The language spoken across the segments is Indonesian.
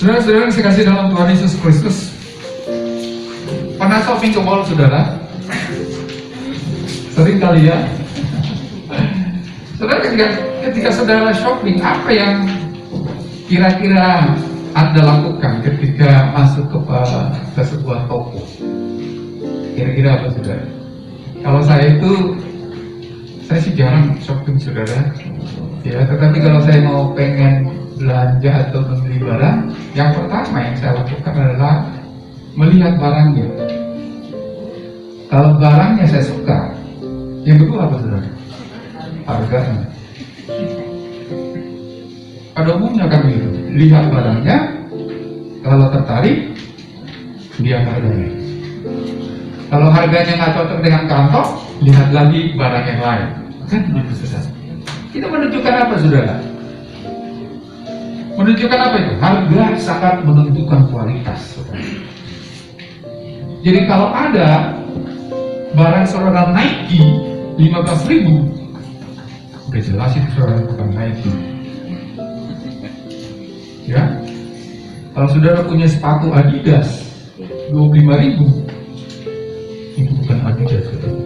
Saudara-saudara yang saya kasih dalam Tuhan Yesus Kristus, pernah shopping ke mall, saudara? Sering kali ya. Saudara, ketika saudara shopping, apa yang kira-kira Anda lakukan ketika masuk ke sebuah toko? Kira-kira apa, saudara? Kalau saya sih jarang shopping, saudara. Ya, tetapi kalau saya mau pengen belanja atau membeli barang, yang pertama yang saya lakukan adalah melihat barangnya. Kalau barangnya saya suka, yang kedua apa, saudara? Harganya. Pada umumnya kan gitu, lihat barangnya, kalau tertarik, lihat harganya. Kalau harganya nggak cocok dengan kantong, lihat lagi barang yang lain. Kan begitu, saudara. Itu menunjukkan apa, saudara? Menunjukkan apa itu? Harga sangat menentukan kualitas, saudara. Jadi kalau ada barang saudara Nike 15.000, udah jelas itu saudara bukan Nike. Ya, kalau saudara punya sepatu Adidas 25.000, itu bukan Adidas, saudara.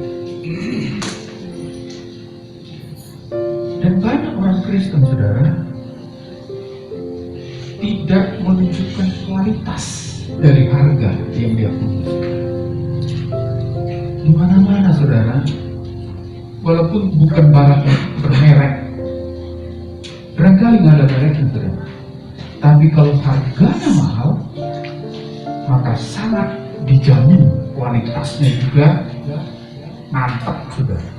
Dan banyak orang Kristen, saudara, tidak menunjukkan kualitas dari harga yang dia punya. Di mana-mana, saudara, walaupun bukan barang yang bermerek, barangkali nggak ada mereknya, saudara, tapi kalau harganya mahal, maka sangat dijamin kualitasnya juga mantap, saudara.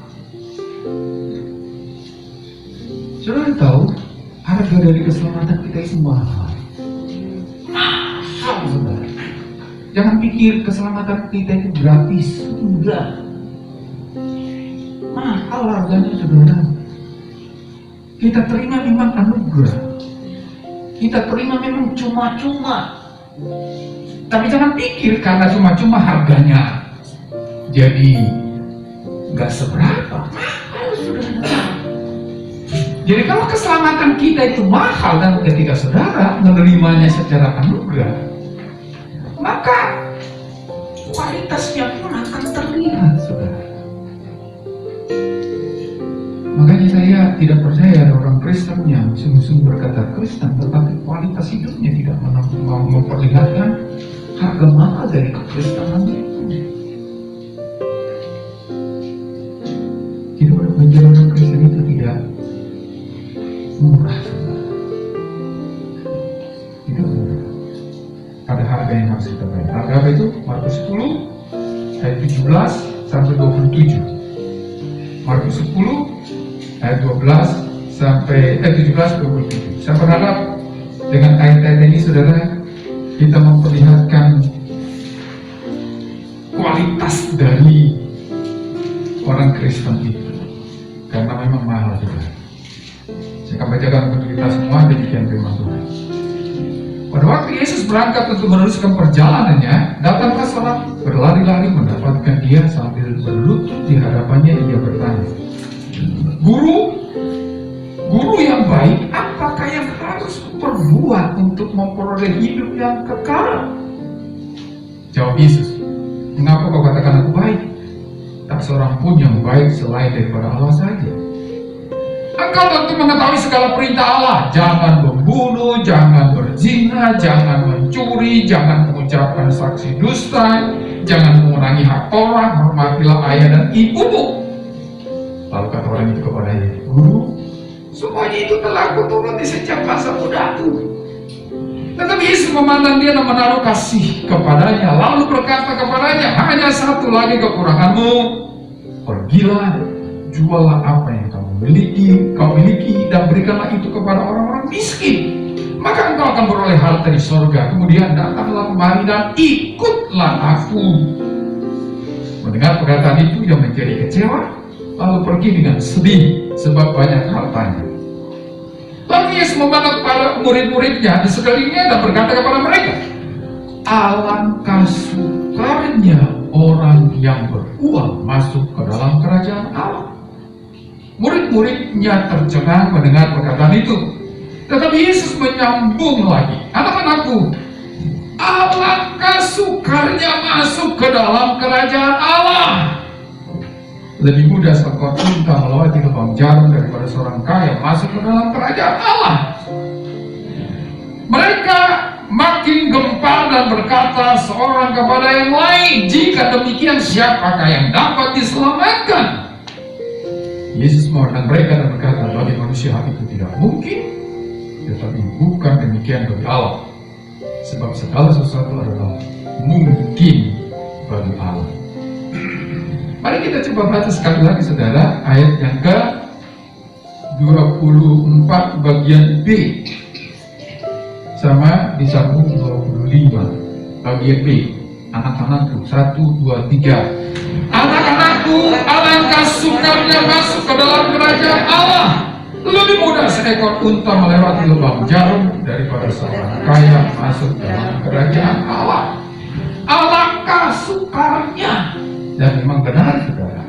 Saudara tahu, harga dari keselamatan kita itu mahal. Mahal, saudara. Jangan pikir keselamatan kita itu gratis. Enggak. Mahal harganya, saudara. Kita terima memang anugerah. Kita terima memang cuma-cuma. Tapi jangan pikir karena cuma-cuma harganya jadi nggak seberapa. Mahal, saudara. Jadi kalau keselamatan kita itu mahal dan ketika saudara menerimanya secara anugerah, maka kualitasnya pun akan terlihat, saudara. Makanya saya tidak percaya ada orang Kristen yang sungguh-sungguh berkata Kristen, tetapi kualitas hidupnya tidak memperlihatkan harga mahal dari kekristenan itu. Jadi menjadi orang Kristen itu tidak murah, saudara. Tidak murah. Ada harga yang harus kita bayar. Harga apa itu? Markus 10 ayat 17 sampai 27. Markus 10 ayat 12 sampai 17 27. Saya berharap dengan ayat-ayat ini, saudara, kita memperlihatkan kualitas dari orang Kristen itu, karena memang mahal, saudara. Saya akan bacakan untuk kita semua, demikian firman Tuhan. Pada waktu Yesus berangkat untuk meneruskan perjalanannya, datanglah seorang berlari-lari mendapatkan dia sambil berlutut di hadapannya. Ia bertanya, Guru yang baik, apakah yang harus perbuat untuk memperoleh hidup yang kekal? Jawab Yesus, mengapa kau katakan aku baik? Tak seorang pun yang baik selain daripada Allah saja. Engkau tentu mengetahui segala perintah Allah. Jangan membunuh, jangan berzina, jangan mencuri, jangan mengucapkan saksi dusta, jangan mengurangi hak orang, hormatilah ayah dan ibumu. Lalu kata orang itu kepada Yesus, Guru, semuanya itu telah kuturuti sejak masa mudaku. Tetapi Yesus memandang dia dan menaruh kasih kepadanya, lalu berkata kepadanya, hanya satu lagi kekuranganmu. Pergilah, jualah apa yang kau miliki dan berikanlah itu kepada orang-orang miskin, maka engkau akan beroleh harta di surga. Kemudian datanglah kemari dan ikutlah aku. Mendengar perkataan itu, ia menjadi kecewa, lalu pergi dengan sedih sebab banyak hartanya. Lalu Yesus memandang para murid-muridnya di sekelilingnya dan berkata kepada mereka, alangkah sukarnya orang yang beruang masuk ke dalam kerajaan Allah. Murid-muridnya tercengang mendengar perkataan itu. Tetapi Yesus menyambung lagi, anak-anakku, alangkah sukarnya masuk ke dalam kerajaan Allah. Lebih mudah seekor unta melewati lubang jarum daripada seorang kaya masuk ke dalam kerajaan Allah. Mereka makin gempar dan berkata seorang kepada yang lain, jika demikian siapakah yang dapat diselamatkan? Yesus memandang mereka dan berkata, bagi manusia itu tidak mungkin, tetapi bukan demikian bagi Allah. Sebab segala sesuatu adalah mungkin bagi Allah. Mari kita coba baca sekali lagi saudara, ayat yang ke 24 bagian B sama disambung 25 bagian B. Anak-anakku, 1, 2, 3. Anak-anakku, alangkah sukarnya masuk ke dalam kerajaan Allah. Lebih mudah seekor unta melewati lubang jarum daripada seorang kaya masuk dalam kerajaan Allah. Alangkah sukarnya. Dan memang benar saudara,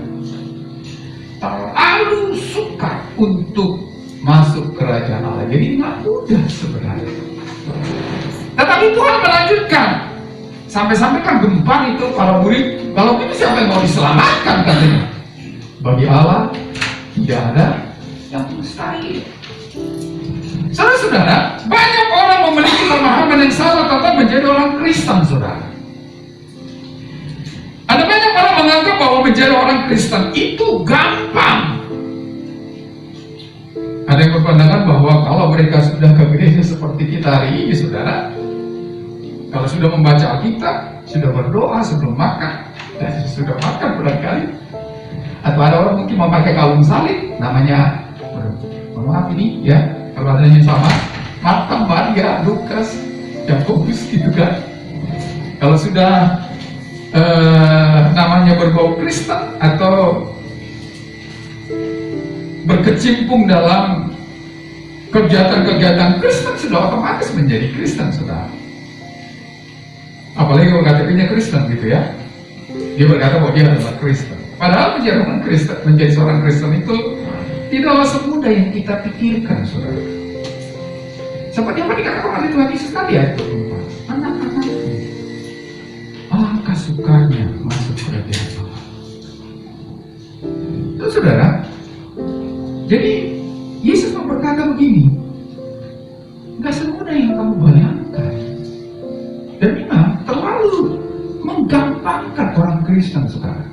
terlalu sukar untuk masuk kerajaan Allah. Jadi nggak mudah sebenarnya. Tetapi Tuhan melanjutkan, sampai-sampai kan gempar itu para murid, kalau itu siapa yang mau diselamatkan katanya? Bagi Allah tidak ada yang mustahil. Saudara-saudara, banyak orang memiliki pemahaman yang salah tentang menjadi orang Kristen, saudara. Ada banyak orang menganggap bahwa menjadi orang Kristen itu gampang. Ada yang berpandangan bahwa kalau mereka sudah ke gereja seperti kita hari ini, saudara, kalau sudah membaca Alkitab, sudah berdoa sebelum makan, dan sudah makan barangkali, atau ada orang mungkin memakai kalung salib, namanya, mohon maaf ini ya, kalau adanya sama, Marta, Maria, Lukas, Yakobus gitu kan. Kalau sudah namanya berbau Kristen atau berkecimpung dalam kegiatan-kegiatan Kristen, sudah otomatis menjadi Kristen, saudara. Apalagi kalau KTP-nya Kristen gitu ya, dia berkata bahwa dia adalah Kristen. Padahal menjadi orang Kristen, menjadi seorang Kristen itu tidaklah semudah yang kita pikirkan, saudara. Seperti apa dikatakan oleh Tuhan Yesus tadi ya, anak-anakku, alangkah sukarnya masuk kerajaan Allah. Itu saudara. Jadi Yesus berkata begini, gak semudah yang kamu bayangkan. Dan memang terlalu menggampangkan orang Kristen sekarang.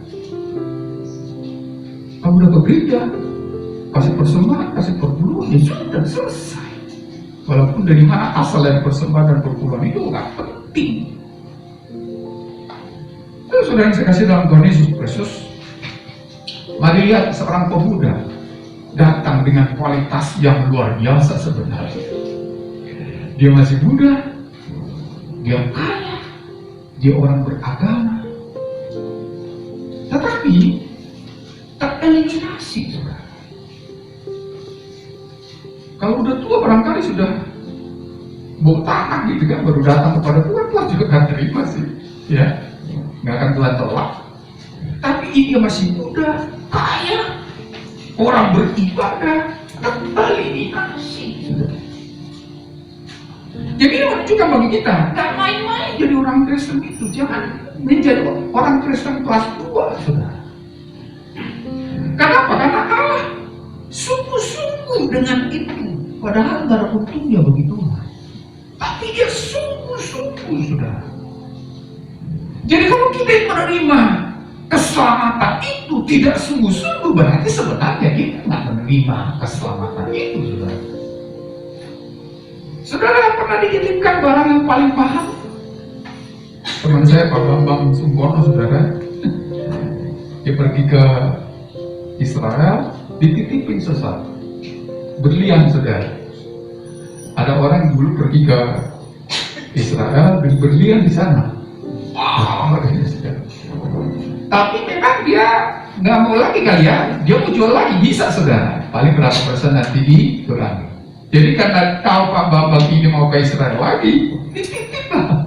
Kamu udah ke gereja, kasih persembahan, kasih perpuluhan, ya sudah selesai. Walaupun dari mana asal dari persembahan dan perpuluhan itu gak penting. Itu saudara yang saya kasih dalam Tuhan Yesus Kristus. Mari lihat seorang pemuda datang dengan kualitas yang luar biasa sebenarnya. Dia masih muda, dia kaya, dia orang beragama, tetapi tereliminasi, saudara. Kalau udah tua barangkali sudah bau tanah gitu kan, baru datang kepada Tuhan, Tuhan juga gak terima sih, ya, gak akan Tuhan tolak. Tapi dia masih muda, kaya, orang beribadah, tereliminasi. Jadi ini menunjukkan bagi kita, gak main-main jadi orang Kristen itu. Jangan menjadi orang Kristen kelas 2, saudara. Kenapa? Karena Allah sungguh-sungguh dengan itu. Padahal gak ada untungnya bagi Tuhan. Tapi dia sungguh-sungguh, saudara. Jadi kalau kita yang menerima keselamatan itu tidak sungguh-sungguh, berarti sebenarnya kita nggak menerima keselamatan itu, saudara. Saudara pernah dititipkan barang yang paling mahal? Teman saya Pak Bambang Sungkono, saudara, dia pergi ke Israel, dititipin sesuatu, berlian, saudara. Ada orang dulu pergi ke Israel, beli berlian di sana. Wow, saudara. Tapi memang dia nggak mau lagi kali ya, dia mau jual lagi, bisa, saudara. Paling berapa persen nanti dikurangi. Jadi karena tahu Pak Bambang ini mau ke Israel lagi, dititiplah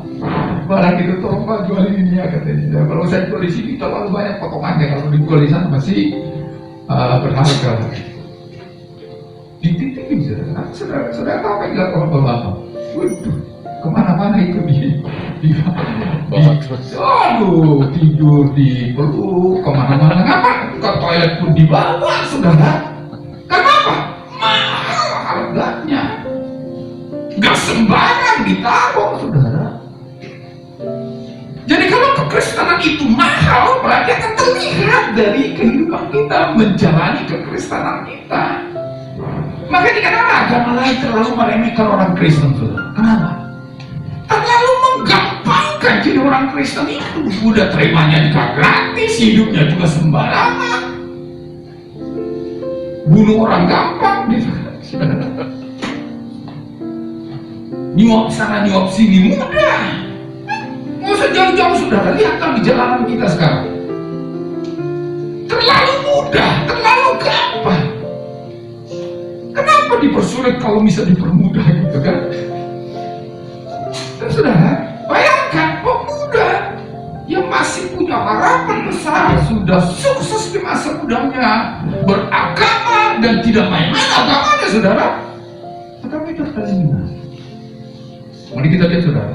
barang itu, tolong Pak jual ini ya, katanya. Kalau saya jual di sini terlalu banyak potongannya, kalau dijual di sana masih berharga. Dititipin Saudara tahu kan nggak kalau bapak? Waduh, kemana-mana itu aduh, tidur di peluk, kemana-mana, ngapa? Ke toilet pun dibawa, saudara. Kenapa? Mahal harganya, nggak sembarang ditaruh, saudara. Jadi kalau kekristenan itu mahal, berarti akan terlihat dari kehidupan kita menjalani kekristenan kita. Makanya kenapa agama lain terlalu meremehkan orang Kristen, saudara? Kenapa? Terlalu menggampangkan jadi orang Kristen itu. Udah terimanya juga gratis, hidupnya juga sembarangan. Bunuh orang gampang, nyuap sana nyuap sini mudah. Nggak usah jauh-jauh, saudara, lihatlah di jalanan kita sekarang. Terlalu mudah, terlalu gampang. Kenapa dipersulit kalau bisa dipermudah gitu kan? Dan saudara, bayangkan pemuda yang masih punya harapan besar, sudah sukses di masa mudanya, beragama dan tidak main-main agamanya, saudara. Tetapi itu terlihat. Mari kita lihat, saudara,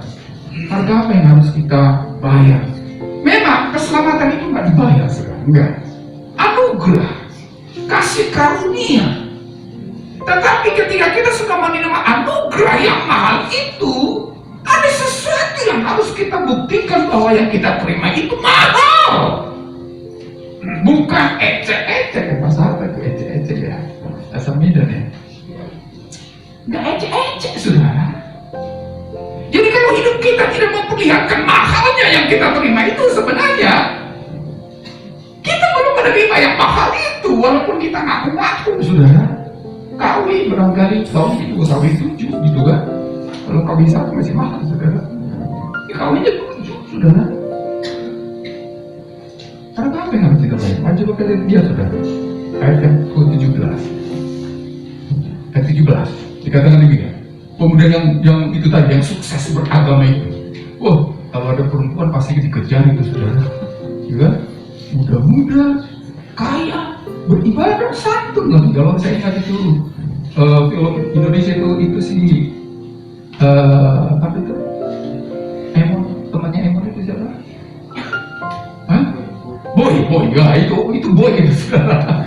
harga apa yang harus kita bayar? Memang keselamatan itu nggak dibayar, saudara, enggak. Anugerah, kasih karunia. Tetapi ketika kita sudah menerima anugerah yang mahal itu, ada sesuatu yang harus kita buktikan bahwa yang kita terima itu mahal. Bukan ecek-ecek. Bahasa apa itu ecek-ecek ya? Asal Medan ya? Nggak ecek-ecek, saudara. Jadi kalau hidup kita tidak memperlihatkan mahalnya yang kita terima itu, sebenarnya kita belum menerima yang mahal itu, walaupun kita ngaku-ngaku, saudara. Kawin barangkali tahun itu kawin 7 gitu kan. Kalau kawin 1 masih mahal, saudara. Ya, kawinnya 7, saudara. Karena apa yang harus kita bayar? Maju coba lihat dia, saudara. Ayat yang ke-17. Ayat 17 dikatakan demikian. Pemuda yang itu tadi, yang sukses beragama itu. Wah, kalau ada perempuan pasti dikejar itu, saudara. Ya, muda-muda, kaya, beribadah santun lagi. Kalau saya ingat itu film Indonesia itu si apa itu? Emon, temannya Emon itu siapa? Hah? Boy, ya itu Boy itu, saudara.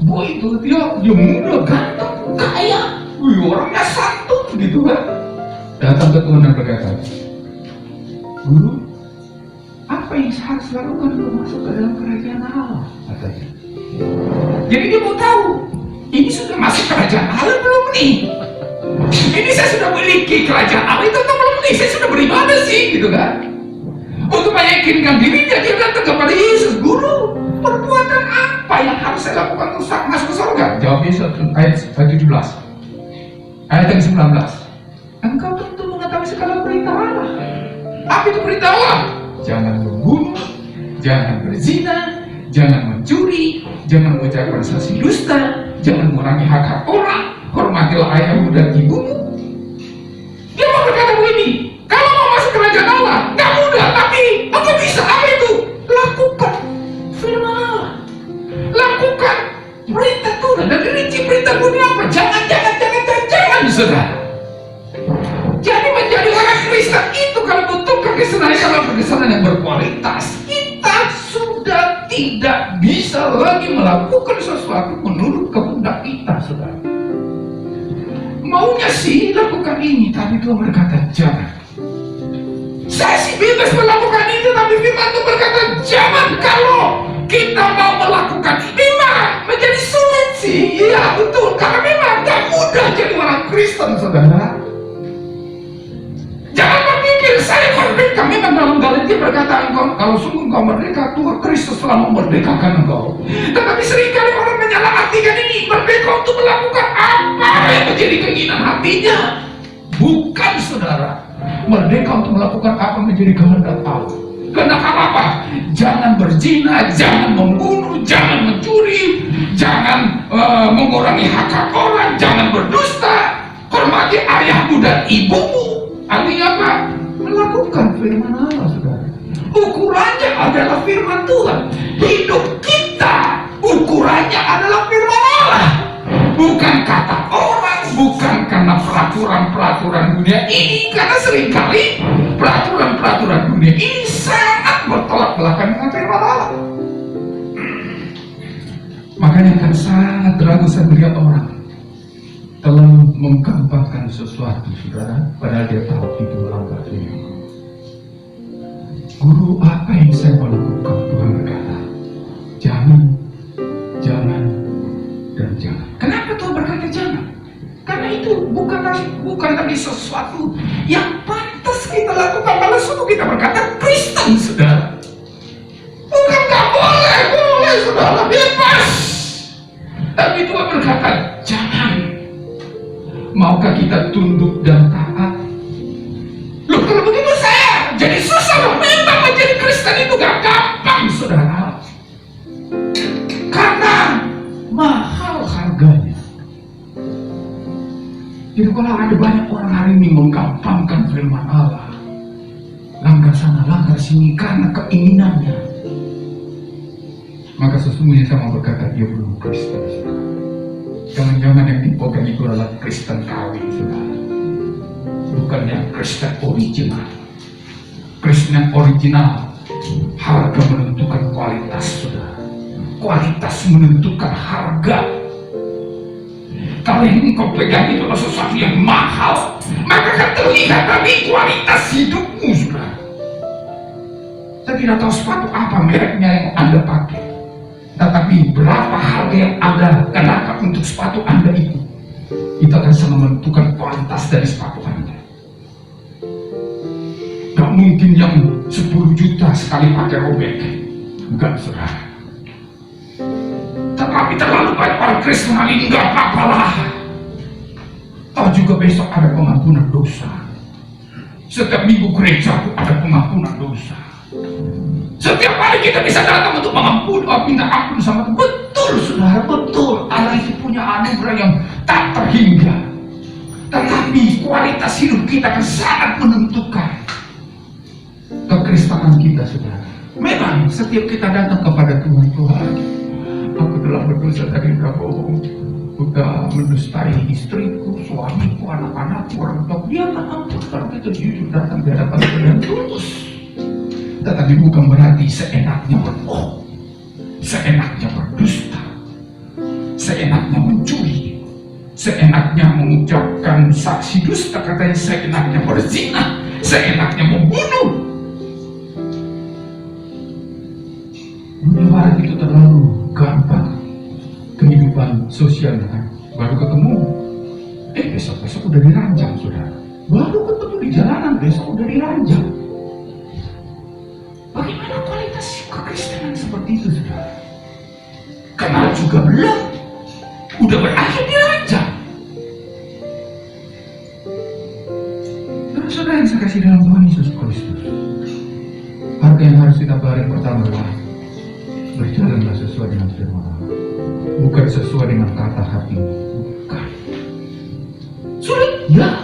Boy itu dia muda, ganteng, kaya, orangnya santun gitu kan. Datang ke Tuhan dan berkata, Guru, apa yang harus lakukan untuk masuk ke dalam kerajaan Allah? Katanya. Jadi dia mau tahu, ini sudah masuk kerajaan Allah belum nih? Ini saya sudah memiliki kerajaan Allah itu atau belum nih? Saya sudah beribadah sih, gitu kan? Untuk meyakinkan dirinya, dia datang kepada Yesus. Guru, perbuatan apa yang harus saya lakukan untuk masuk ke surga? Jawab Yesus ayat 17. Ayat yang 19. Engkau tentu mengetahui segala perintah Allah. Apa itu perintah Allah? Jangan membunuh, jangan berzina, jangan mencuri, jangan mengucapkan saksi dusta, jangan mengurangi hak-hak orang, hormatilah ayahmu dan ibumu. Dia mau berkata begini, kalau mau masuk kerajaan Allah, gak mudah, tapi engkau bisa. Apa itu? Lakukan firman Allah, lakukan perintah Tuhan. Dan dirinci perintah dunia apa? Jangan, saudara. Jadi menjadi orang Kristen itu kalau butuh kekesanan yang berkualitas, kita sudah tidak bisa lagi melakukan sesuatu menurut kehendak kita, saudara. Maunya sih lakukan ini, tapi Tuhan berkata jangan. Saya sih bebas melakukan itu, tapi firman Tuhan berkata jangan. Kalau kita mau melakukan ini menjadi sulit sih. Iya betul, karena memang gak mudah jadi orang Kristen, saudara. Jangan berpikir saya merdeka. Memang dalam Galatia berkata, kalau sungguh engkau merdeka, Tuhan Kristus telah memerdekakan engkau. Tetapi seringkali orang menyalahartikan ini merdeka untuk melakukan apa yang menjadi keinginan hatinya. Bukan, saudara. Merdeka untuk melakukan apa menjadi kehendak Allah. Kehendak apa? Jangan berzina, jangan membunuh, jangan mencuri, jangan mengurangi hak orang, jangan berdusta, hormati ayahmu dan ibumu. Artinya apa? Melakukan firman Allah, saudara. Ukurannya adalah firman Tuhan. Hidup kita ukurannya adalah firman Allah, bukan kata peraturan dunia ini, karena seringkali peraturan dunia ini sangat bertolak belakang dengan firman Allah. Makanya akan sangat ragu saya melihat orang terlalu menggampangkan sesuatu, saudara, padahal dia tahu itu langkah ini. Guru, apa yang saya mau lakukan? Tuhan berkata, jangan, dan jangan. Kenapa Tuhan berkata jangan? Karena itu bukan lagi sesuatu yang pantas kita lakukan pada suatu kita berkata Kristen, saudara. Bukan nggak boleh, saudara, bebas. Tapi Tuhan berkata jangan. Maukah kita tunduk dan taat? Loh, kalau begitu saya jadi susah loh. Memang menjadi Kristen itu gak gampang, saudara. Karena mahal harganya. Jadi kalau ada banyak orang hari ini menggampangkan firman Allah, langgar sana, langgar sini karena keinginannya, maka sesungguhnya saya mau berkata dia belum Kristen, saudara. Jangan-jangan yang dipegang itu adalah Kristen kawin, saudara. Bukan yang Kristen original. Kristen yang original, harga menentukan kualitas, saudara. Kualitas menentukan harga. Kalau yang kau pegang itu adalah sesuatu yang mahal, maka akan terlihat dari kualitas hidupmu, saudara. Saya tidak tahu sepatu apa mereknya yang Anda pakai, tetapi berapa harga yang Anda kenakan untuk sepatu Anda itu akan sangat menentukan kualitas dari sepatu Anda. Gak mungkin yang 10 juta sekali pakai robek, enggak, saudara. Tetapi terlalu banyak orang Kristen hari ini, enggak apa-apalah. Tahu juga besok ada pengampunan dosa. Setiap minggu gereja itu ada pengampunan dosa. Setiap hari kita bisa datang untuk minta ampun sama Tuhan. Betul, saudara, betul. Allah itu punya anugerah yang tak terhingga. Tetapi kualitas hidup kita akan sangat menentukan kekristenan kita, saudara. Memang setiap kita datang kepada Tuhan, aku telah berdosa dari bohong, udah mendustai istriku, suamiku, anak-anakku, orang tua. Dia tak ampun kalau kita jujur datang di hadapan Tuhan dan tulus. Tetapi bukan berarti seenaknya berbohong, seenaknya berdusta, seenaknya mencuri, seenaknya mengucapkan saksi dusta, katanya seenaknya berzina, seenaknya membunuh. Dunia barat itu terlalu gampang. Kehidupan sosial, kan? Baru ketemu, besok udah diranjang, saudara. Baru ketemu di jalanan, besok udah diranjang. Bagaimana kualitas kekristenan seperti itu, saudara? Kenal juga belum, udah berakhir diranjang. Terus saudara yang saya kasih dalam Tuhan Yesus Kristus, harga yang harus kita bayar pertama adalah berjalanlah sesuai dengan firman Allah, bukan sesuai dengan kata hati. Bukan. Sulit? Ya.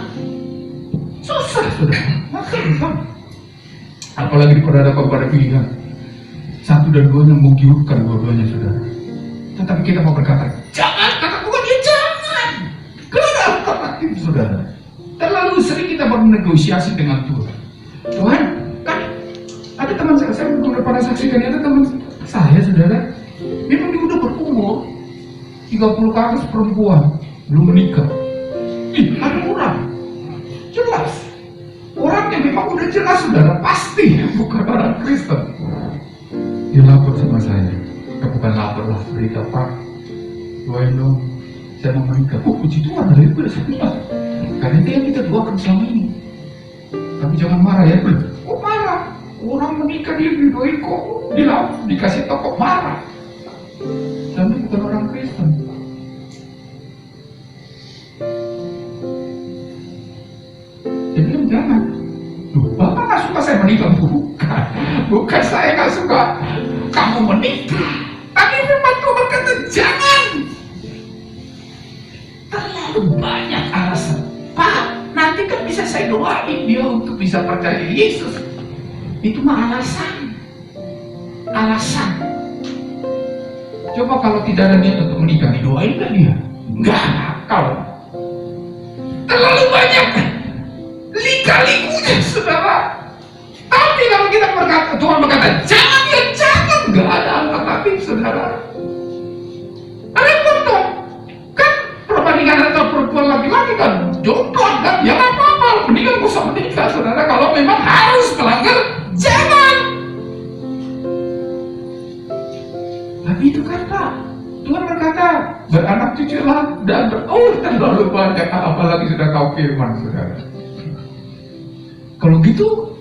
Susah, saudara. Makan. Apalagi berhadapan pada pilihan 1 dan 2 yang menggiurkan dua-duanya, saudara. Tetapi kita mau berkata, jangan, kata Tuhan, ya jangan. Karena alternatif, saudara. Terlalu sering kita bernegosiasi dengan Tuhan. Tuhan, kan ada teman saya belum pernah saksikan, ada teman saya, saudara, memang dia udah berumur 30 ke atas, perempuan, belum menikah. Ada orang jelas, orang yang memang udah jelas, saudara, pasti bukan orang Kristen. Dia lapor sama saya, bukan lapor lah, berita, Pak, doain dong, saya mau menikah. Oh, puji Tuhan, hari itu udah semua, karena dia kita doakan selama ini. Tapi jangan marah ya. Oh, marah, orang menikah dia didoain kok, dikasih tau kok marah. Tapi bukan orang Kristen. Jadi jangan. Loh, Bapak gak suka saya menikah? Bukan saya gak suka kamu menikah. Tapi firman Tuhan berkata jangan. Terlalu banyak alasan. Pak, nanti kan bisa saya doain dia untuk bisa percaya Yesus. Itu mah alasan. Alasan. Coba kalau tidak ada niat untuk menikah, didoain gak dia? Enggak, kalau terlalu banyak lika-likunya, saudara. Tapi kalau kita berkata, Tuhan berkata, jangan, ya jangan, nggak ada alternatif, saudara. Repot dong. Kan perbandingan antara perempuan laki-laki kan jomplang kan, ya nggak apa-apa, mendingan gak usah menikah, saudara. Kalau memang harus melanggar, jangan. Tapi itu kata Tuhan berkata, beranak cuculah dan terlalu banyak, apalagi sudah kau firman, saudara. Kalau gitu,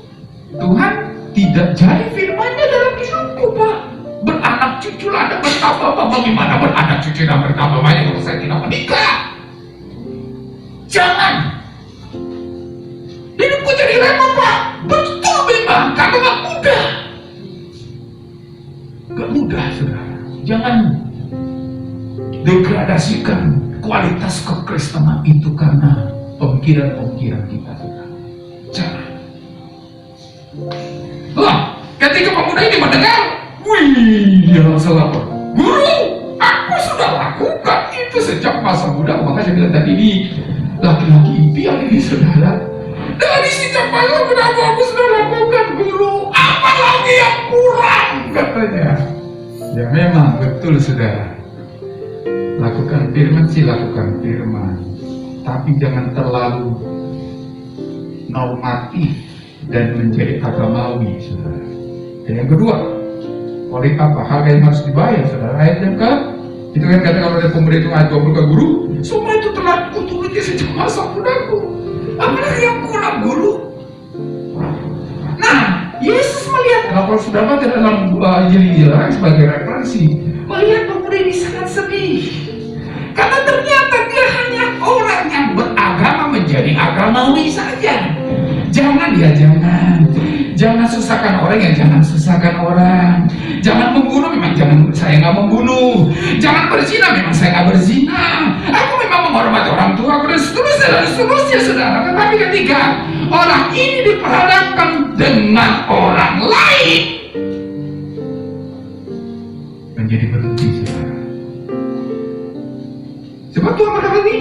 Tuhan tidak jadi firman-Nya dalam hidupku, Pak. Beranak cuculah dan bertambah, Pak. Bagaimana beranak cucu dan bertambah banyak kalau saya tidak menikah? Jangan. Hidupku jadi repot, Pak. Betul memang, karena gak mudah. Gak mudah, saudara. Jangan degradasikan kualitas kekristenan itu karena pemikiran-pemikiran kita, saudara. Jangan. Lah, ketika pemuda ini mendengar, wih, dia langsung lapor. Guru, aku sudah lakukan itu sejak masa muda. Maka saya bilang tadi ini laki-laki impian ini, saudara. Dari sejak masa muda aku sudah lakukan, guru. Apa lagi yang kurang, katanya. Ya memang betul, saudara. Lakukan firman sih, lakukan firman. Tapi jangan terlalu normatif dan menjadi agamawi, saudara. Dan yang kedua, oleh apa? Harga yang harus dibayar, saudara. Ayat yang ke, itu kan kata kalau ada pemuda itu ayat 20 ke guru, semua itu telah kuturuti sejak masa mudaku. Apalagi yang kurang, guru? Nah, Yesus melihat, kalau sudah baca dalam Injil sebagai referensi, melihat pemuda ini sangat sedih. Karena ternyata dia hanya orang yang beragama menjadi agamawi saja. Jangan ya, jangan susahkan orang ya, jangan susahkan orang. Jangan membunuh, memang saya nggak membunuh. Jangan berzina, memang saya nggak berzina. Aku memang menghormati orang tua, dan seterusnya, saudara. Tetapi ketika orang ini diperhadapkan dengan orang lain, menjadi berhenti, saudara. Sebab Tuhan berkata ini,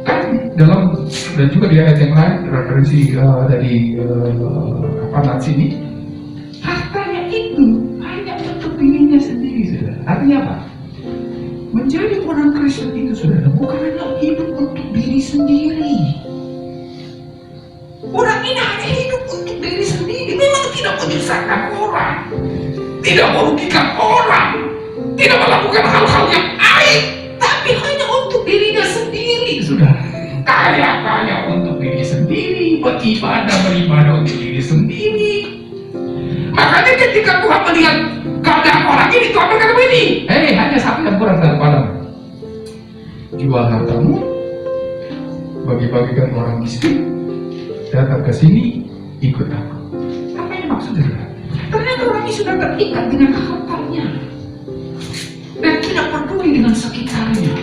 kan dalam dan juga di ayat yang lain referensi dari Nats ini, hartanya itu hanya untuk dirinya sendiri, saudara. Artinya apa? Menjadi orang Kristen itu, saudara, bukan hanya hidup untuk diri sendiri. Orang ini hanya hidup untuk diri sendiri. Memang tidak menyusahkan orang, tidak merugikan orang, tidak melakukan hal-hal yang aib, tapi hanya untuk dirinya sendiri, saudara. Kaya untuk diri sendiri, beribadah untuk diri sendiri. Makanya ketika Tuhan melihat keadaan orang ini, Tuhan berkata begini, hanya satu yang kurang dalam padamu. Jual hartamu, bagi-bagikan orang miskin, datang ke sini, ikut aku. Apa yang maksudnya? Ternyata orang ini sudah terikat dengan hartanya dan tidak peduli dengan sekitarnya.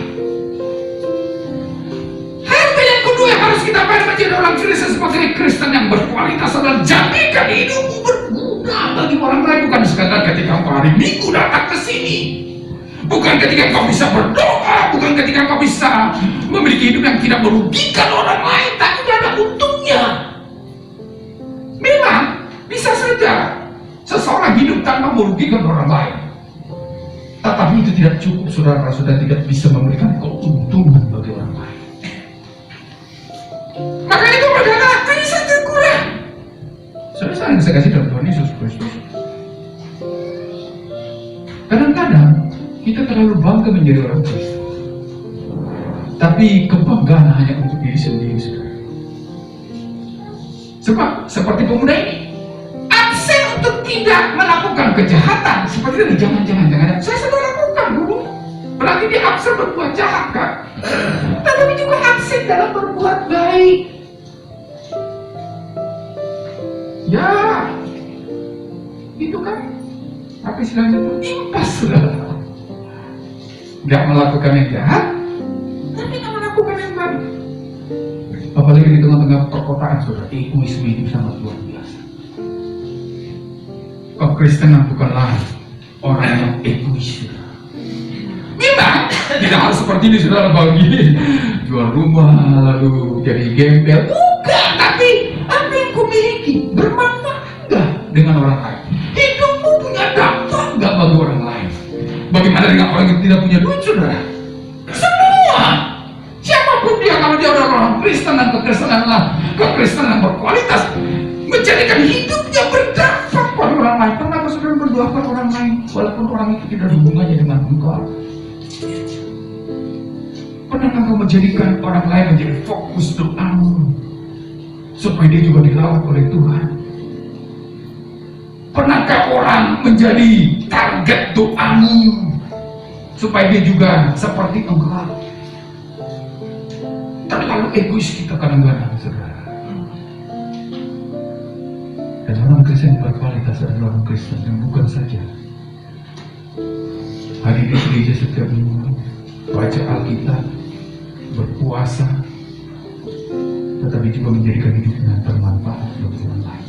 Harta yang kedua yang harus kita bayar menjadi orang Kristen sebagai Kristen yang berkualitas adalah jadikan hidupmu berguna bagi orang lain, bukan sekadar ketika engkau hari Minggu datang ke sini, bukan ketika engkau bisa berdoa, bukan ketika engkau bisa memiliki hidup yang tidak merugikan orang lain, tapi tidak ada untungnya. Memang bisa saja seseorang hidup tanpa merugikan orang lain, tetapi itu tidak cukup, saudara. Sudah tidak bisa memberikan keuntungan bagi orang lain. Maka itu berkata, Kristus itu kurang. Saudara, saya kasih dalam Tuhan Yesus Kristus. Kadang-kadang kita terlalu bangga menjadi orang Kristen, tapi kebanggaan hanya untuk diri sendiri, saudara. Sebab seperti pemuda ini, absen untuk tidak melakukan kejahatan. Seperti itu, jangan. Saya sudah lakukan dulu. Berarti dia absen berbuat jahat, kan? Tetapi juga absen dalam berbuat baik. Ya, itu kan. Tapi selanjutnya impas, saudara. Gak melakukan yang jahat, tapi gak melakukan yang baik. Apalagi di tengah-tengah perkotaan, saudara, egoisme itu sangat luar biasa. Kekristenan bukanlah orang yang egois, saudara. Memang tidak harus seperti ini, saudara, bagi jual rumah lalu jadi gembel, bukan. Tapi dengan orang lain? Hidupmu punya dampak nggak bagi orang lain? Bagaimana dengan orang yang tidak punya duit, saudara? Semua, siapapun dia, kalau dia orang Kristen dan kekristenan berkualitas, menjadikan hidupnya berdampak pada orang lain. Pernah saudara berdoa pada orang lain, walaupun orang itu tidak ada hubungannya dengan engkau? Pernah engkau menjadikan orang lain menjadi fokus doamu, supaya dia juga dirawat oleh Tuhan? Pernahkah orang menjadi target doamu, supaya dia juga seperti engkau? Terlalu egois kita kadang-kadang, saudara. Dan orang Kristen berkualitas adalah orang Kristen yang bukan saja hadir di gereja setiap minggu, baca Alkitab, berpuasa, tetapi juga menjadikan hidupnya bermanfaat bagi orang lain.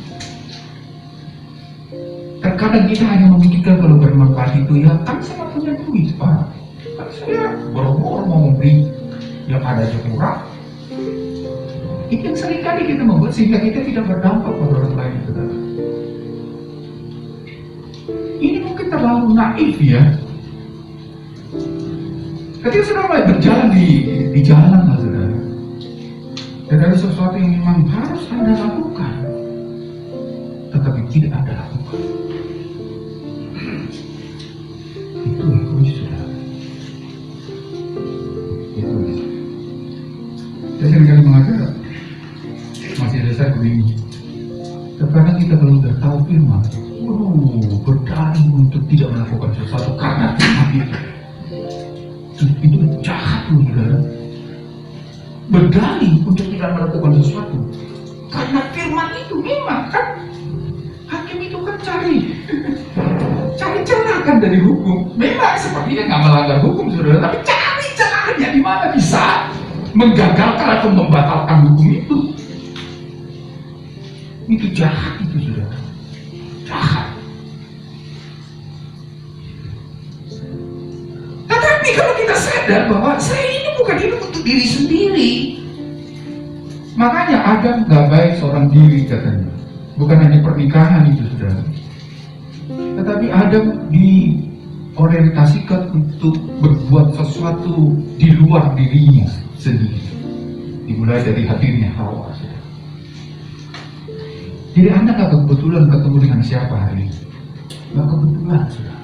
Terkadang kita hanya memikirkan kalau bermanfaat itu, ya kan saya punya duit, Pak, kan saya boro-boro mau membeli yang ada aja kurang. Itu yang seringkali kita membuat sehingga kita tidak berdampak pada orang lain, saudara. Ini mungkin terlalu naif ya. Ketika saudara mulai berjalan di jalan, saudara, dan ada sesuatu yang memang harus Anda lakukan, tetapi tidak Anda lakukan, itu egois, saudara. Egois. Saya seringkali mengajar, masih ada saya begini. Terkadang kita kalau sudah tahu firman, berdalih untuk tidak melakukan sesuatu karena firman itu jahat, saudara. Berdalih untuk tidak melakukan sesuatu karena firman itu, memang kan hakim itu kan cari celah kan dari hukum. Memang sepertinya nggak melanggar hukum, saudara, tapi cari celahnya di mana bisa menggagalkan atau membatalkan hukum itu. Itu jahat, itu saudara, jahat. Tetapi kalau kita sadar bahwa saya ini bukan hidup untuk diri sendiri, makanya Adam gak baik seorang diri, katanya. Bukan hanya pernikahan itu, saudara, tetapi Adam diorientasikan untuk berbuat sesuatu di luar dirinya sendiri, dimulai dari hadirnya Hawa, saudara. Jadi Anda gak kebetulan ketemu dengan siapa hari ini, gak kebetulan, saudara.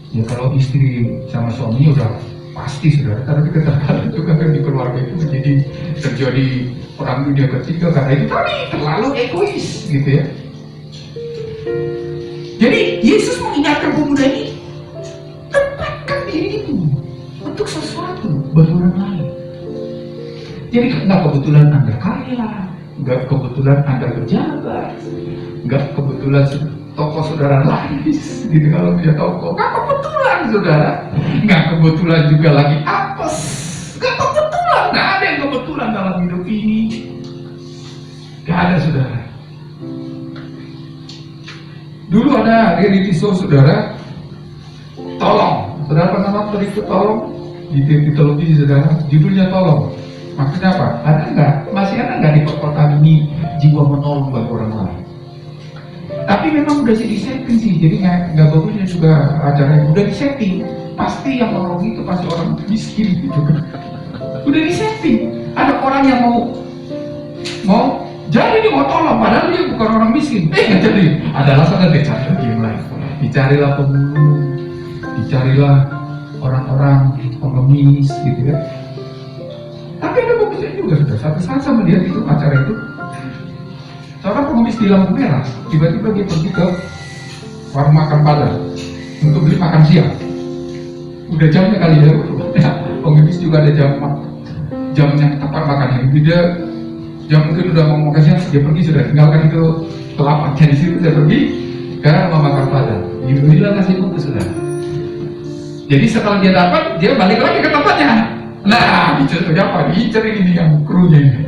Ya kalau istri sama suaminya udah pasti, saudara, tapi kadang-kadang juga kan di keluarga itu terjadi perang dunia ketiga karena itu tadi terlalu egois, gitu ya. Jadi Yesus mengingatkan pemuda ini, tempatkan dirimu untuk sesuatu bagi orang lain. Jadi nggak kebetulan Anda kaya, nggak kebetulan Anda pejabat, nggak kebetulan toko saudara laris, gitu kalau punya toko, nggak kebetulan, saudara. Nggak kebetulan juga lagi apes, nggak kebetulan, nggak ada yang kebetulan dalam hidup ini, nggak ada, saudara. Dulu ada reality show, saudara, Tolong. Saudara pernah nonton itu Tolong di TV televisi, saudara? Judulnya Tolong. Maksudnya apa? Ada nggak? Masih ada nggak di perkotaan ini jiwa menolong bagi orang lain? Tapi memang udah di-setting sih, jadi nggak bagusnya juga acaranya udah di-setting. Pasti yang menolong itu pasti orang miskin gitu kan. Udah di-setting. Ada orang yang mau jadi dia mau tolong, padahal dia bukan orang miskin. Nggak jadi. Ada alasan dia cari lagi yang lain. Dicarilah pembunuh, dicarilah orang-orang pengemis gitu ya. Tapi ada bagusnya juga, sudah. Satu saat saya melihat itu acara itu, seorang pengemis di lampu merah, tiba-tiba dia pergi ke warung makan Padang untuk beli makan siang. Udah jamnya kali ya, pengemis juga ada jamnya tepat makannya. Dia jam mungkin udah mau makan siang, dia pergi, sudah tinggalkan itu kelapaknya di situ, dia pergi ke rumah makan Padang. Dibelilah nasi bungkus, sudah. Jadi setelah dia dapat, dia balik lagi ke tempatnya. Nah, dicari apa? Dicari ini yang krunya ini.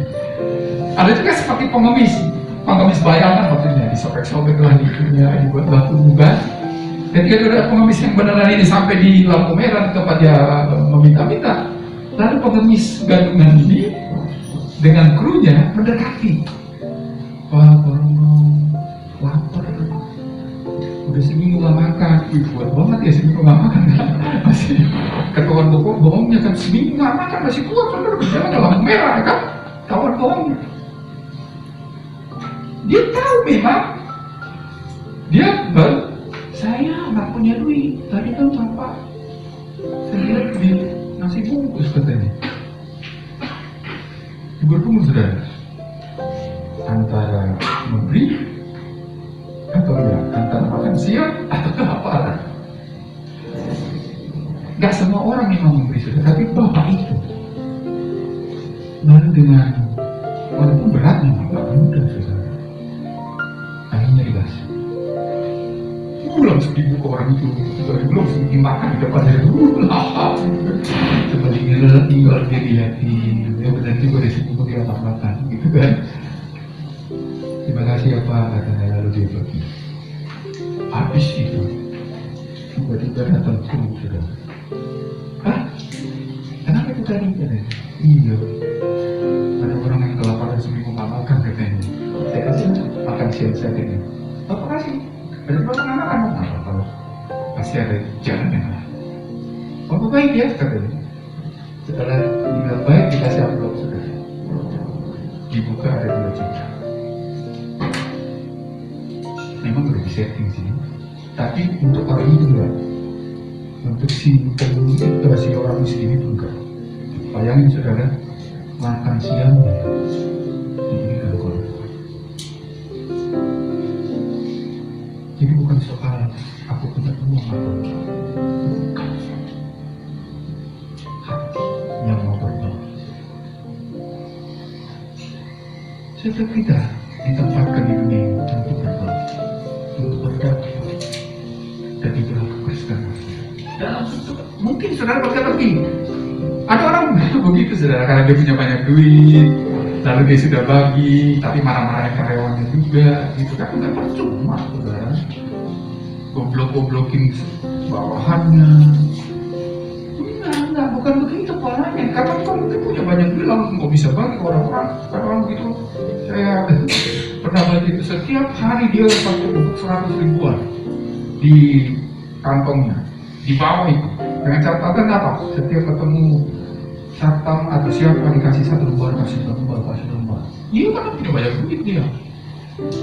Ada juga seperti pengemis bayangan, maksudnya disobek-sobek lah hidupnya, dibuat lampu bukan. Ketika ada pengemis yang beneran ini sampai di lampu merah tempat dia meminta-minta, lalu pengemis gadungan ini dengan krunya mendekati. Wah, tolong lampu Wih, kuat banget ya seminggu nggak makan kan? Masih ketahuan bohongnya kan, seminggu nggak makan masih kuat, saudara, berjalan dalam merah kan? Ketahuan bohongnya. Dia tahu memang, dia baru, saya nggak punya duit, tadi kan bapak saya lihat beli nasi bungkus katanya. Bertemu saudara, antara memberi atau enggak, antara makan siang atau kelaparan. Gak semua orang memang memberi saudara, tapi bapak itu lalu dengan walaupun beratnya gak mudah saudara, akhirnya dikasih pulang 1.000 ke orang itu, belum dimakan di depan dari dulu lah. Coba tinggal dia dilihatin, ya benar juga resiko dia tak makan, gitu kan. Terima kasih ya Pak, katanya, lalu dia pergi. Habis itu, tiba-tiba datang kru sudah. Hah? Kenapa itu tadi? Katanya. Iya, ada orang yang kelaparan seminggu nggak makan katanya. Saya kasih makan siang saya katanya. Bapak kasih. Ada bapak nggak makan? Nggak apa-apa. Pasti ada jalan yang lain. Bapak baik ya katanya. Setelah dibilang baik, dikasih amplop sudah. Dibuka ada 2 juta. Memang udah disetting sih, tapi untuk orang itu enggak, untuk si orang miskin itu enggak. Bayangin saudara, makan siangnya diberikan korban. Jadi bukan soal aku punya uang atau bukan, hati yang mau berbagi. Setiap kita ditempatkan di dunia ini untuk berbagi, untuk berdakwah, dan itulah Kristen. Dalam bentuk mungkin saudara berkata begini, ada orang begitu saudara, karena dia punya banyak duit, lalu dia sudah bagi, tapi marah-marahin karyawannya juga, gitu kan? Nggak percuma saudara, goblok-goblokin bawahannya. Enggak, bukan begitu polanya. Karena kamu mungkin punya banyak duit, lalu nggak bisa bagi ke orang-orang. Karena orang begitu, saya pernah baca itu, setiap hari dia pakai buku 100 ribuan di kantongnya, di bawah itu, dengan catatan apa? Setiap ketemu satpam atau siapa dikasih 1 lembar, kasih 1 lembar, kasih 1 lembar. Iya kan punya banyak duit dia.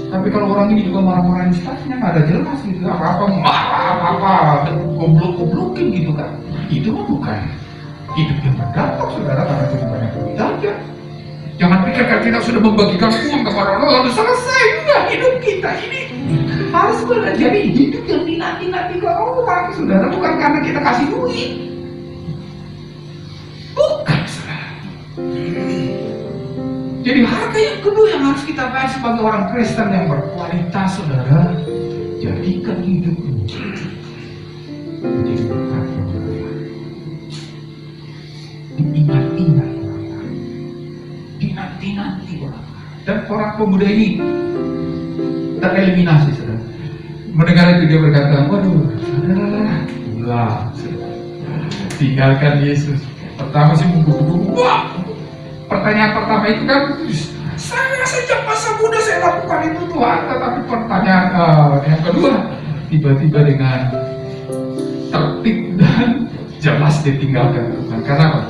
Tapi kalau orang ini juga marah-marahin staffnya, nggak ada jelas gitu, apa-apa marah, apa-apa, goblok-goblokin gitu kan. Itu mah bukan hidup yang berdampak saudara, karena punya banyak duit aja. Jangan pikirkan kita sudah membagikan uang kepada Allah lalu selesai. Enggak, hidup kita ini harus jadi hidup yang dinanti-nanti ke orang saudara, bukan karena kita kasih duit. Bukan saudara. Jadi harga yang kedua yang harus kita bayar sebagai orang Kristen yang berkualitas saudara, jadikan hidupmu menjadi berkat yang mulia. Diingat-ingat orang lain, dinanti-nanti orang lain. Dan orang pemuda ini tereliminasi saudara. Mendengar itu dia berkata, waduh saudara, enggak, tinggalkan Yesus. Pertama sih menggugu-gugu, wah, pertanyaan pertama itu kan, saya sejak masa muda saya lakukan itu Tuhan. Tetapi pertanyaan yang kedua, tiba-tiba dengan tertib dan jelas ditinggalkan Tuhan. Karena apa?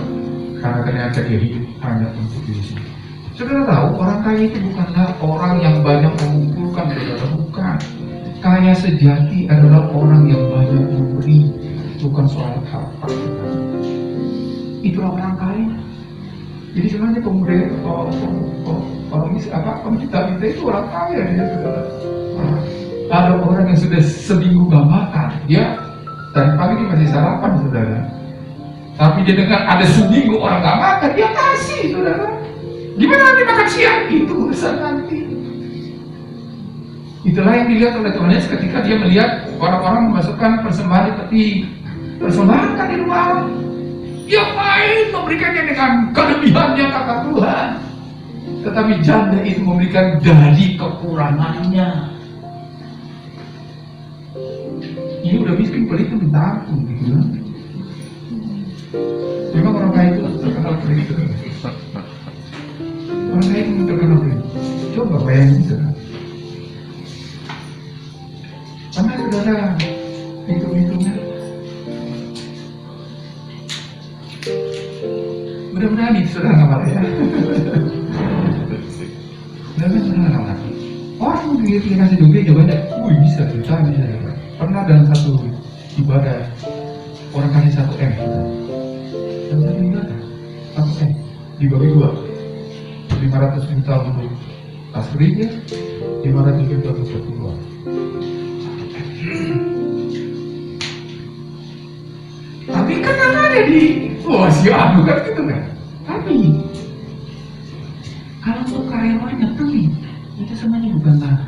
Karena ternyata dia hidup hanya untuk diri sendiri. Saudara tahu, orang kaya itu bukanlah orang yang banyak mengumpulkan, saudara, bukan. Kaya sejati adalah orang yang banyak memberi, bukan soal harta. Itulah orang kaya. Jadi sebenarnya pemuda orang ini pencipta kita itu orang kaya ya saudara. Ada orang yang sudah seminggu gak makan, dia tadi pagi dia masih sarapan saudara. Tapi dia dengar ada seminggu orang gak makan, dia kasih saudara. Gimana nanti makan siang? Itu urusan nanti. Itulah yang dilihat oleh Tuhan Yesus ketika dia melihat orang-orang memasukkan persembahan di peti, persembahkan di rumah Allah. Yang lain memberikannya dengan kelebihannya kata Tuhan, tetapi janda itu memberikan dari kekurangannya. Ini udah miskin, pelit itu minta ampun gitu. Memang orang kaya itu terkenal pelit. Orang kaya itu terkenal pelit. Coba bayangin saudara. Karena saudara itu berani saudara ngamal ya. Berani saudara ngamal. Orang dikasih doge jawabannya, bisa bisa. Pernah dalam satu ibadah orang kasih 1 M, dalam satu ibadah 1 M dibagi 2, 500 juta untuk tasrihnya, 500 juta untuk kedua. Tapi kan ada di si anu kan gitu kan. Tapi kalau untuk karyawannya tuh itu semuanya bukan tanah.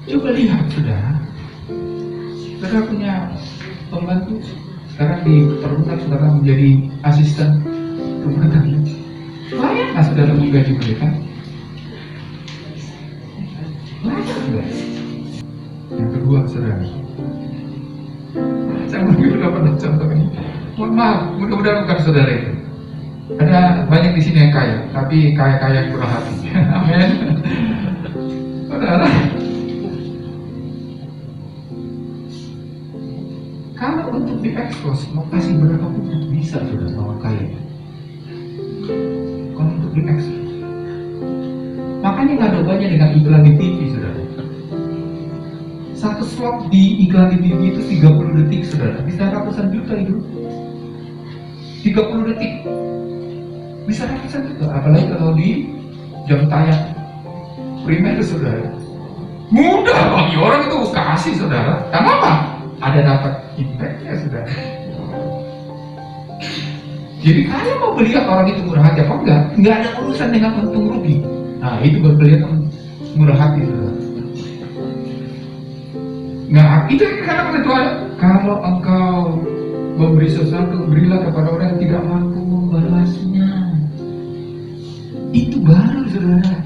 Coba lihat saudara punya pembantu sekarang diperlukan saudara menjadi asisten rumah tangga. Layak nggak saudara menggaji mereka? Layak saudara. Yang kedua saudara, saya mungkin sudah pernah contoh ini. Mohon maaf, mudah-mudahan bukan saudara itu. Ada banyak di sini yang kaya, tapi kaya-kaya yang murah hati. Amin. Saudara, kalau untuk diekspos mau kasih berapa pun bisa saudara orang kaya. Kalau untuk diekspos, makanya nggak ada banyak dengan iklan di TV saudara. Satu slot di iklan di TV itu 30 detik saudara, bisa ratusan juta itu. 30 detik bisa ratusan juta, apalagi kalau di jam tayang primer saudara. Mudah bagi orang itu kasih saudara. Kenapa? Ada dapat impactnya saudara. Jadi kalau mau melihat orang itu murah hati apa enggak ada urusan dengan untung rugi. Nah itu baru kelihatan murah hati saudara. Nah itu karena Tuhan, kalau engkau memberi sesuatu, berilah kepada orang yang tidak mampu membalasnya. Itu baru saudara.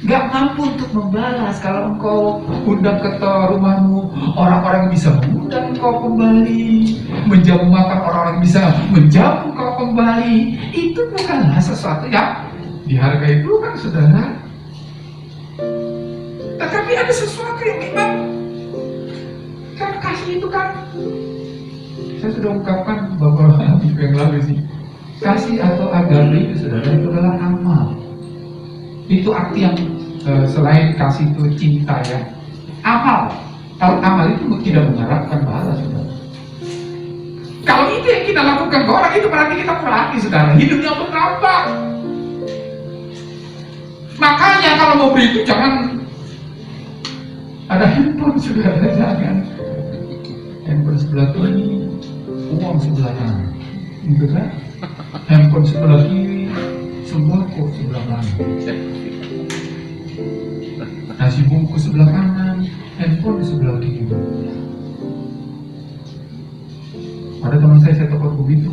Gak mampu untuk membalas. Kalau engkau undang ke rumahmu, orang-orang yang bisa mengundang engkau kembali, menjamu makan orang-orang yang bisa menjamu engkau kembali, itu bukanlah sesuatu yang dihargai Tuhan saudara. Tetapi ada sesuatu yang memang kan kasih itu kan, saya sudah ungkapkan beberapa minggu yang lalu sih, kasih atau agape itu saudara itu adalah amal. Itu arti yang selain kasih itu cinta ya, amal. Kalau amal itu tidak mengharapkan balas saudara. Kalau itu yang kita lakukan ke orang itu berarti kita melatih saudara, hidupnya berdampak. Makanya kalau mau beri itu jangan ada handphone saudara, jangan handphone sebelah kiri, uang sebelah kanan, gitu kan? Handphone sebelah kiri, sembako sebelah kanan, nasi bungkus sebelah kanan, handphone di sebelah kiri. Ada teman saya telepon begitu,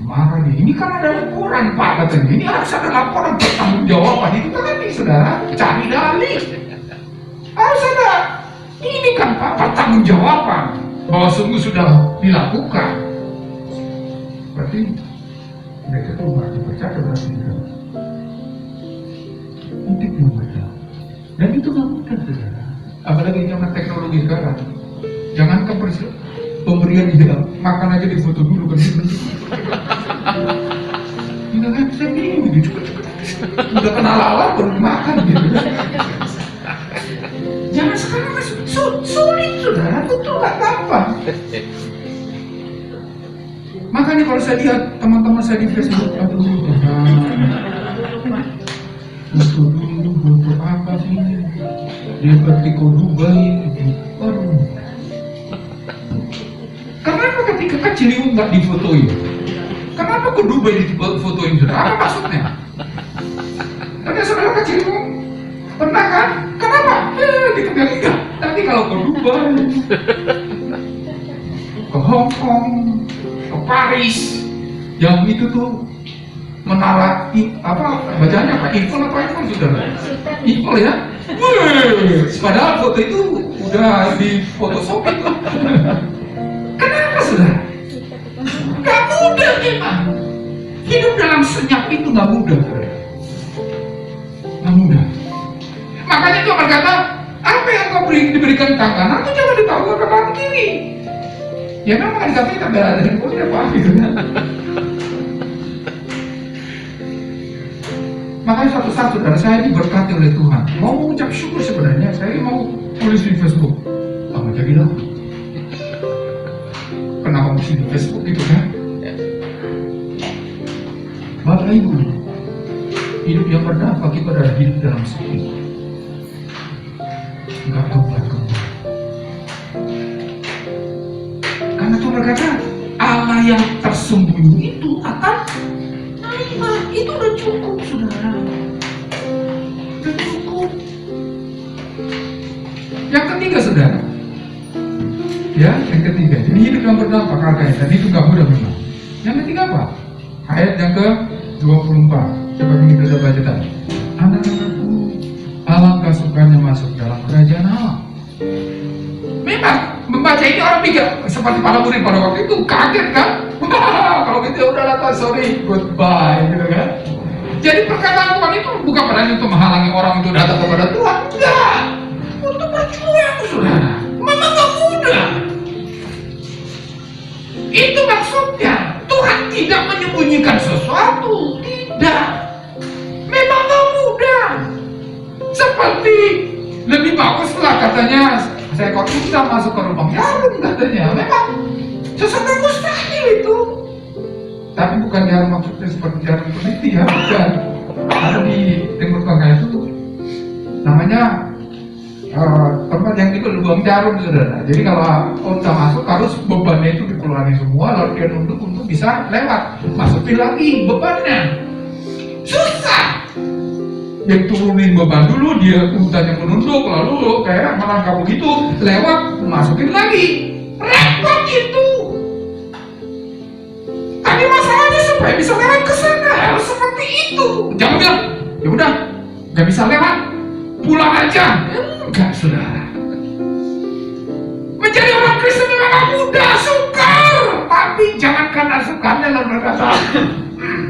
marah dia. Ini kan ada laporan Pak katanya. Ini harus ada laporan bertanggung jawaban. Itu kan nih saudara, cari dalih. Harus ada. Ini kan Pak bertanggung jawaban bahwa sungguh sudah dilakukan. Berarti mereka itu masih percaya berarti kan. Itu yang benar. Dan itu nggak mudah saudara. Apalagi zaman teknologi sekarang. Jangankan pemberian dia makan aja di foto dulu kan. Tidak kan bisa gini gitu. Udah kenal ala baru dimakan gitu. Jangan sekarang sulit saudara, itu nggak gampang. Makanya kalau saya lihat teman-teman saya di Facebook, aduh foto dulu, foto apa sih? Dia pergi ke Dubai, aduh. Kenapa ketika kecil nggak difotoin? Kenapa ke Dubai difotoin saudara? Apa maksudnya? Karena saudara kecil pernah kan? Kenapa? Kita bilang enggak. Nanti kalau ke Dubai, ke Hong Kong, ke Paris, yang itu tuh menara bacanya apa? Eiffel apa Eiffel saudara? Eiffel ya? Padahal foto itu udah di Photoshop itu. Kenapa saudara? Gak mudah memang. Hidup dalam senyap itu gak mudah saudara. Gak mudah. Makanya Tuhan berkata, apa yang kau diberikan tangan kanan itu jangan ditaruh ke tangan kiri. Ya memang dikatakan kita berada di posisi apa gitu kan. Makanya suatu saat saudara saya diberkati oleh Tuhan. Mau mengucap syukur sebenarnya, saya mau tulis di Facebook. Apa jadilah? Kenapa mesti di Facebook gitu kan? Bapak Ibu, hidup yang berdampak itu adalah hidup dalam sepi. Enggak kembar-kembar. Karena Tuhan berkata, Allah yang tersembunyi itu akan terima. Itu udah cukup, saudara. Udah cukup. Yang ketiga, saudara. Ya, yang ketiga. Jadi hidup yang berdampak kakaknya. Dan itu gak mudah memang. Yang ketiga apa? Ayat yang ke-24. Coba kita sudah baca tadi. Anak-anakku, alangkah sukanya masuk dalam kerajaan Allah. Memang membaca ini orang pikir seperti para murid pada waktu itu kaget kan? Kalau gitu udah datang, sorry, goodbye gitu kan? Jadi perkataan Tuhan itu bukan berarti untuk menghalangi orang untuk datang kepada Tuhan, enggak. Untuk berjuang, saudara. Memang gak mudah. Itu maksudnya. Tuhan tidak menyembunyikan sesuatu, tidak. Memang gak mudah. Seperti lebih baguslah katanya seekor unta masuk ke lubang jarum katanya. Memang sesuatu mustahil itu. Tapi bukan jarum maksudnya seperti jarum peneliti ya, bukan. Ada di Timur Tengah itu namanya tempat yang itu lubang jarum, saudara. Jadi kalau unta masuk harus bebannya itu dikeluarkan semua, lalu dia nunduk untuk bisa lewat, masukin lagi bebannya. Susah. Yang turunin beban dulu, dia untanya menunduk, lalu kayak melangkah begitu, lewat, masukin lagi. Repot itu. Tapi masalahnya supaya bisa lewat ke sana harus seperti itu. Jangan bilang, ya udah, nggak bisa lewat, pulang aja. Enggak, saudara. Menjadi orang Kristen memang mudah, sukar. Tapi jangan karena sukarnya lalu berkata,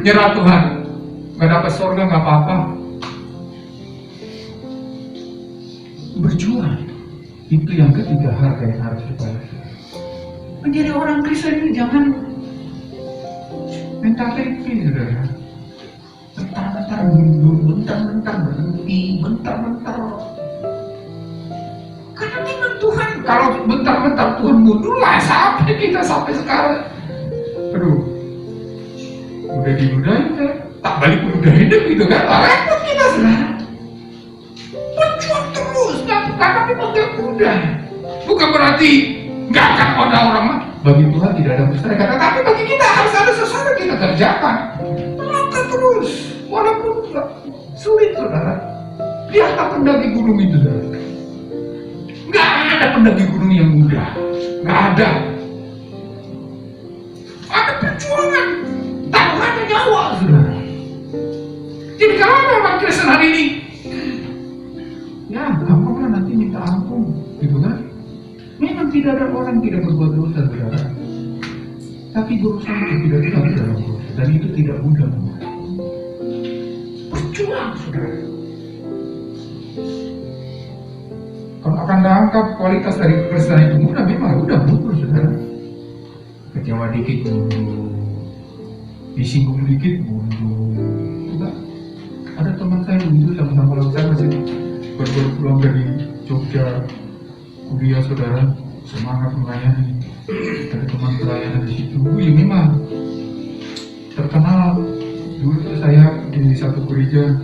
nyerah Tuhan, nggak dapat surga nggak apa-apa. Berjuang itu yang ketiga harga yang harus kita lakukan. Menjadi orang Kristen ini jangan mentality, saudara. Bentar-bentar mundur, bentar-bentar berhenti, bentar-bentar. Karena memang Tuhan, kalau bentar-bentar Tuhan mundur lah sampai kita sampai sekarang. Aduh, udah diludahin kan, tak balik udah hidup gitu kan, repot kita, saudara. Berjuang terus, karena memang gak mudah. Bukan berarti gak akan ada orang mah. Bagi Tuhan tidak ada mustahil, tapi bagi kita harus ada sesuatu yang kita kerjakan. Melangkah terus, walaupun sulit, saudara. Lihat pendaki gunung itu, saudara. Gak ada pendaki gunung yang mudah, gak ada. Ada perjuangan, taruhannya nyawa, saudara. Jadi kalau ada orang Kristen hari ini, ya gampanglah nanti minta ampun, gitu kan? Memang tidak ada orang tidak berbuat dosa, saudara. Tapi berusaha untuk tidak terlalu dalam dosa, dan itu tidak mudah. Berjuang, saudara. Kalau akan dianggap kualitas dari kekristenan itu mudah, memang udah mundur, saudara. Kecewa dikit mundur, disinggung dikit mundur. Enggak. Ada teman saya mundur sama-sama, kalau saya masih baru pulang dari Jogja kuliah, saudara, semangat melayani. Ada teman pelayanan di situ, yang memang terkenal. Dulu itu saya di satu gereja,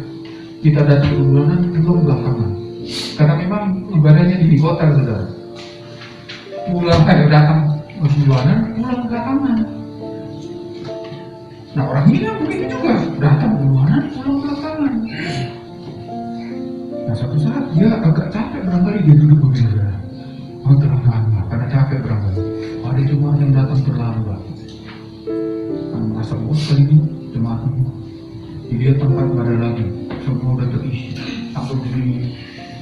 kita datang duluan, belum belakangan. Karena memang ibadahnya di hotel, saudara. Pulang datang duluan, pulang belakangan. Nah orang ini begitu juga, datang duluan, pulang belakangan. Nah suatu saat dia agak capek, barangkali dia duduk begini, saudara. Oh terlambat, karena capek barangkali. Ada jemaat yang datang terlambat. Karena merasa bosan ini jemaat ini. Dilihat tempat nggak ada lagi, semua udah terisi. Sampai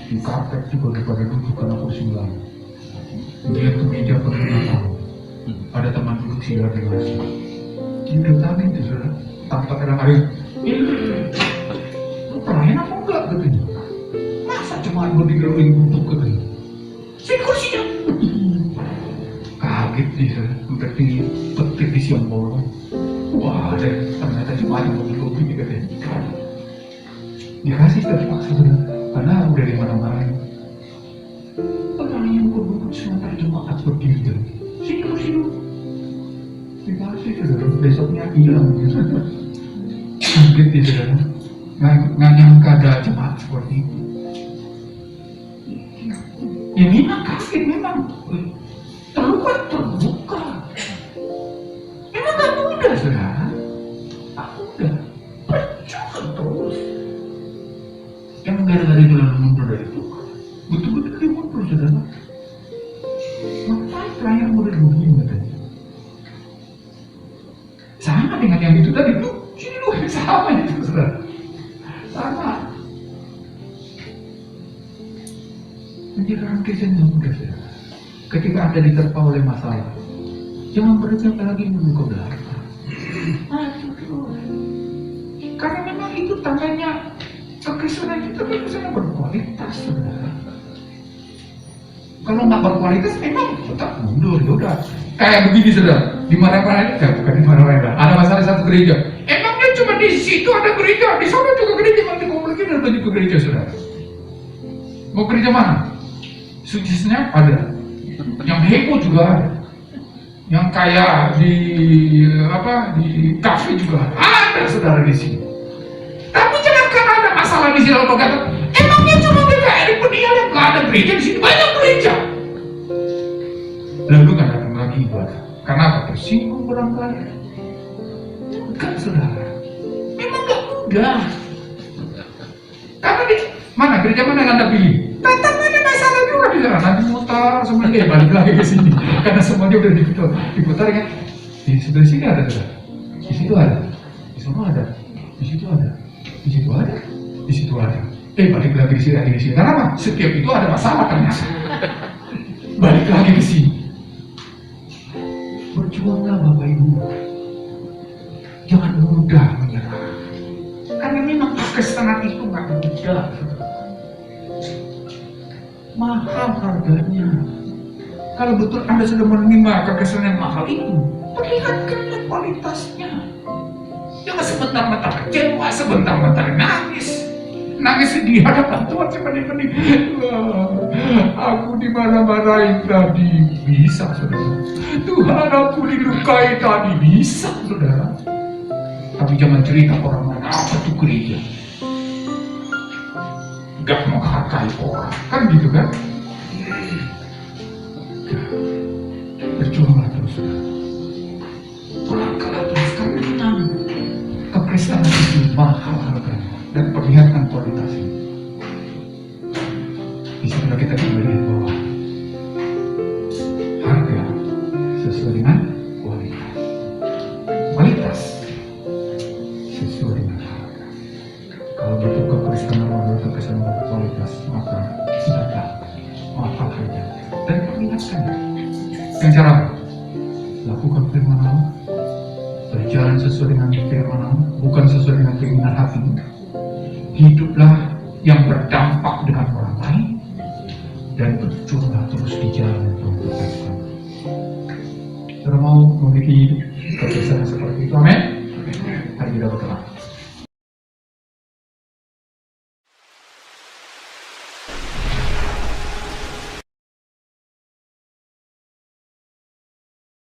di karpet juga pada duduk karena kursi lagi. Dia ke meja pergunakan. Ada teman duduk siap di nasi. Dia datangin itu, saudara. Tanpa kadang-kadang, lu pelayan apa enggak katanya? Masa jemaat berdiri duduk katanya? Sini kursinya. Kaget sih, seperti petir di siang bolong. Wah, ternyata jemaat yang lebih katanya. dikasih terpaksa benar, karena udah dimana-manain. Orang yang berbukut sementara jemaat berdiri, sini, dikasih saudara, besoknya hilang. Kaget ya saudara, nggak nyangka ada jemaat seperti itu. Ya memang kaget, memang terbuka. Memang gak mudah saudara, gak mudah. Perjuangan terus. Yang gara-gara itu lalu mundur dari itu, betul-betul dia mundur saudara. Ngapain terakhir murid begini katanya? Sama dengan yang itu tadi tuh, sini lu sama itu saudara. Sama. Menjadi orang Kristen yang mudah saudara. Ketika Anda diterpa oleh masalah, jangan berhenti lagi menunggu ke belakang. Karena memang itu tandanya kekristenan kita kekristenan berkualitas saudara. Kalau nggak berkualitas memang tetap mundur, yaudah. Kayak begini saudara, dimarahin bukan dimarahin. Ada masalah satu gereja. Emangnya cuma di situ ada gereja, di sana juga gereja, nanti kompliki dan lanjut ke gereja saudara. Mau gereja mana? Suksesnya ada, yang heboh juga ada, yang kayak di kafe juga ada saudara di sini. Tapi jangan karena ada masalah di sini lalu berkata, emangnya cuma GKRI Peniel yang nggak ada gereja di sini, banyak gereja. Lalu kan datang lagi ibadah. Kenapa? Tersinggung barangkali. Bukan saudara, memang nggak mudah. Karena di mana gereja mana yang Anda pilih? Datang ada masalah juga di sana, nanti mutar semuanya balik lagi ke sini. Karena semuanya udah diputar kan. Di sebelah sini ada saudara, di situ ada, di sana ada, di situ ada, di situ ada, di situ ada. Balik lagi di sini, di sini. Kenapa? Setiap itu ada masalah ternyata. Balik lagi ke sini. Berjuanglah Bapak Ibu. Jangan mudah menyerah. Karena memang kekristenan itu nggak mudah. Mahal harganya. Kalau betul Anda sudah menerima kekristenan yang mahal itu, perlihatkanlah kualitasnya. Jangan sebentar-bentar kecewa, sebentar-bentar nangis di hadapan Tuhan sedih-sedih. Aku dimana-manain tadi, bisa saudara. Tuhan aku dilukai tadi, bisa saudara. Tapi jangan cerita orang lain apa tuh gereja. Gak menghargai orang, kan gitu kan? Berjuanglah terus saudara. Berangkatlah terus karena kekristenan itu mahal harganya. Dan perlihatkan kualitasnya. Di sana kita melihat bahwa harga sesuai dengan kualitas. Kualitas sesuai dengan harga. Kalau betul kekristenan menurut kekristenan berkualitas, maka sudah mahal harga. Dan perlihatkannya. Dengan cara apa? Lakukan firman Allah, berjalan sesuai dengan firman Allah, bukan sesuai dengan keinginan hatimu. Hiduplah yang berdampak dengan orang lain dan berjuanglah terus di jalan yang Tuhan tetapkan. Saudara mau memiliki hidup kekristenan seperti itu, amin? Mari kita berdoa.